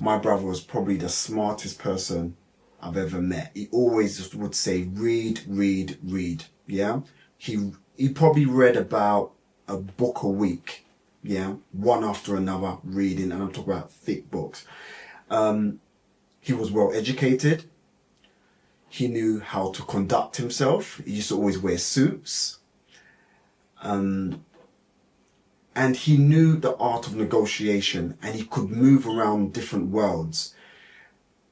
my brother was probably the smartest person I've ever met. He always just would say, read, read, read. Yeah. He probably read about a book a week. Yeah. One after another reading. And I'm talking about thick books. He was well educated. He knew how to conduct himself. He used to always wear suits. And he knew the art of negotiation, and he could move around different worlds.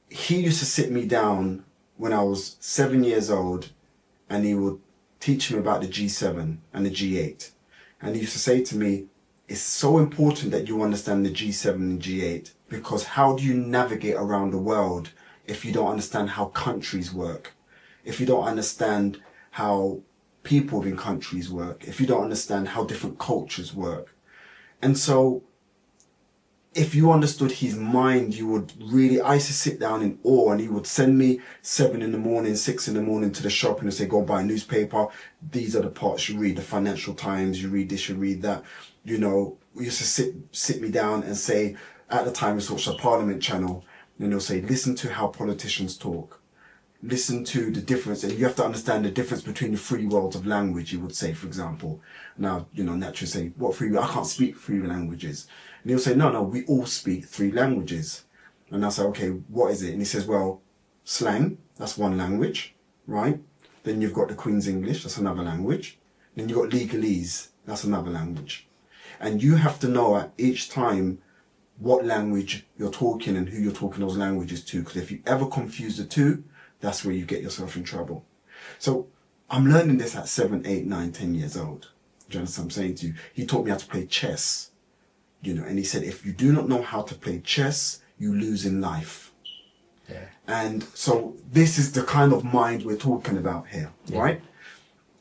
He used to sit me down when I was 7 years old, and he would teach me about the G7 and the G8. And he used to say to me, it's so important that you understand the G7 and G8, because how do you navigate around the world if you don't understand how countries work? If you don't understand how people in countries work? If you don't understand how different cultures work? And so, if you understood his mind, you would really, I used to sit down in awe, and he would send me 7 in the morning, 6 in the morning to the shop and say, go buy a newspaper. These are the parts you read, the Financial Times, you read this, you read that. You know, we used to sit me down and say, at the time we watched the Parliament channel, and he'll say, listen to how politicians talk. Listen to the difference, and you have to understand the difference between the three worlds of language, he would say, for example. Now, you know, naturally say, what three? I can't speak 3 languages. And he'll say, no, we all speak 3 languages. And I'll say, okay, what is it? And he says, well, slang, that's 1 language, right? Then you've got the Queen's English, that's another language. Then you've got legalese, that's another language. And you have to know at each time what language you're talking and who you're talking those languages to. Because if you ever confuse the two, that's where you get yourself in trouble. So I'm learning this at 7, 8, 9, 10 years old. Do you understand what I'm saying to you? He taught me how to play chess. You know, and he said, if you do not know how to play chess, you lose in life. Yeah. And so this is the kind of mind we're talking about here, right?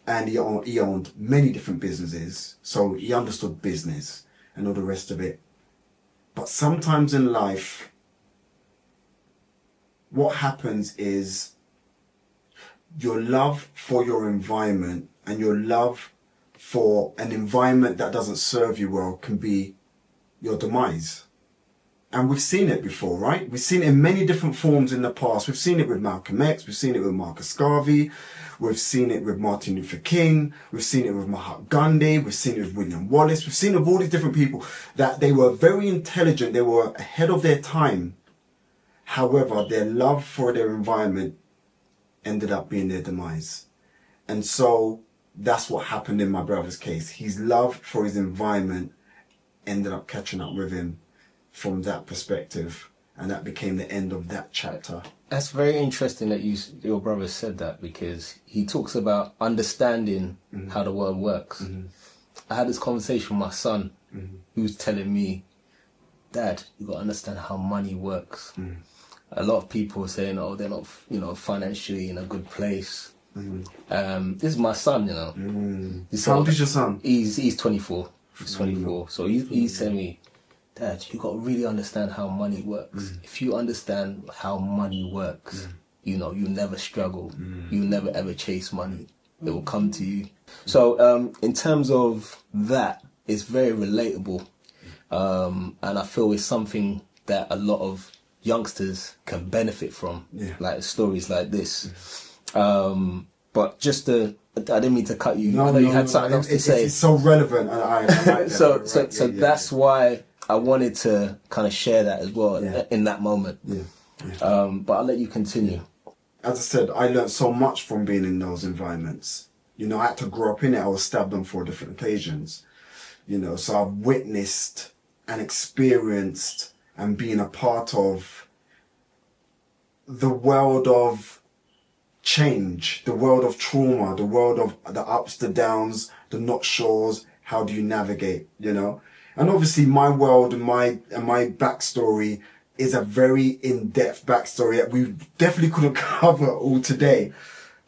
And he owned many different businesses. So he understood business and all the rest of it. But sometimes in life, what happens is your love for your environment and your love for an environment that doesn't serve you well can be your demise. And we've seen it before, right? We've seen it in many different forms in the past. We've seen it with Malcolm X. We've seen it with Marcus Garvey. We've seen it with Martin Luther King. We've seen it with Mahatma Gandhi. We've seen it with William Wallace. We've seen it with all these different people that they were very intelligent. They were ahead of their time. However, their love for their environment ended up being their demise. And so that's what happened in my brother's case. His love for his environment ended up catching up with him from that perspective, and that became the end of that chapter. That's very interesting that your brother said that, because he talks about understanding how the world works. I had this conversation with my son, who was telling me, Dad, you got to understand how money works. A lot of people are saying, oh, they're not, financially in a good place. This is my son, How old is your son? He's 24. He's 24. So he's saying me, Dad, you got to really understand how money works. If you understand how money works, you never struggle. You never ever chase money. It will come to you. So in terms of that, it's very relatable. And I feel it's something that a lot of youngsters can benefit from, like stories like this. But just I didn't mean to cut you. I know you had something else to say. It's so relevant. And I like that. So that's why I wanted to kind of share that as well in that moment. But I'll let you continue. As I said, I learned so much from being in those environments. I had to grow up in it. I was stabbed on 4 different occasions. So I've witnessed and experienced and been a part of the world of change, the world of trauma, the world of the ups, the downs, the not sures. How do you navigate, And obviously my world and my backstory is a very in-depth backstory that we definitely couldn't cover all today.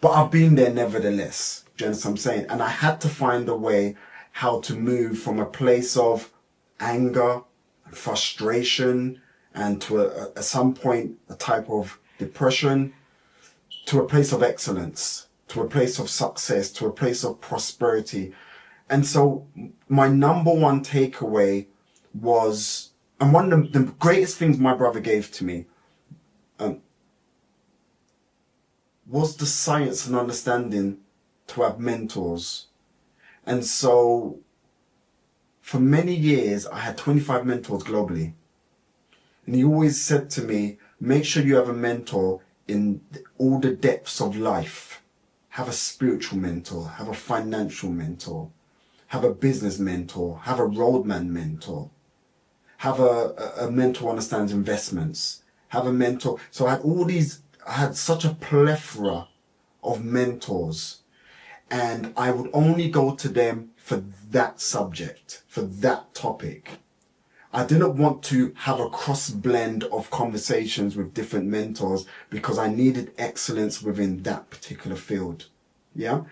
But I've been there nevertheless. Do you understand what I'm saying? And I had to find a way how to move from a place of anger, frustration, and to at some point a type of depression, to a place of excellence, to a place of success, to a place of prosperity. And so my number one takeaway was And one of the greatest things my brother gave to me was the science and understanding to have mentors. And so for many years, I had 25 mentors globally. And he always said to me, make sure you have a mentor in all the depths of life. Have a spiritual mentor, have a financial mentor, have a business mentor, have a roadman mentor, have a mentor who understands investments, have a mentor. So I had such a plethora of mentors, and I would only go to them for that subject, for that topic. I didn't want to have a cross blend of conversations with different mentors because I needed excellence within that particular field. Yeah.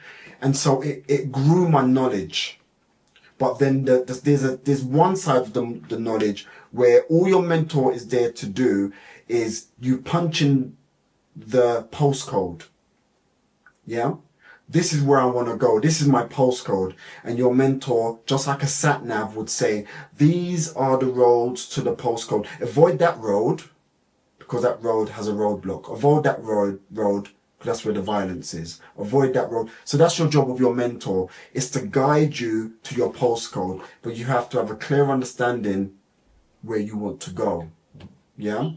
And so it grew my knowledge. But then there's one side of the knowledge where all your mentor is there to do is you punch in the postcode. Yeah. This is where I want to go. This is my postcode. And your mentor, just like a sat nav would say, these are the roads to the postcode. Avoid that road because that road has a roadblock. Avoid that road because that's where the violence is. Avoid that road. So that's your job of your mentor, is to guide you to your postcode. But you have to have a clear understanding where you want to go. Yeah.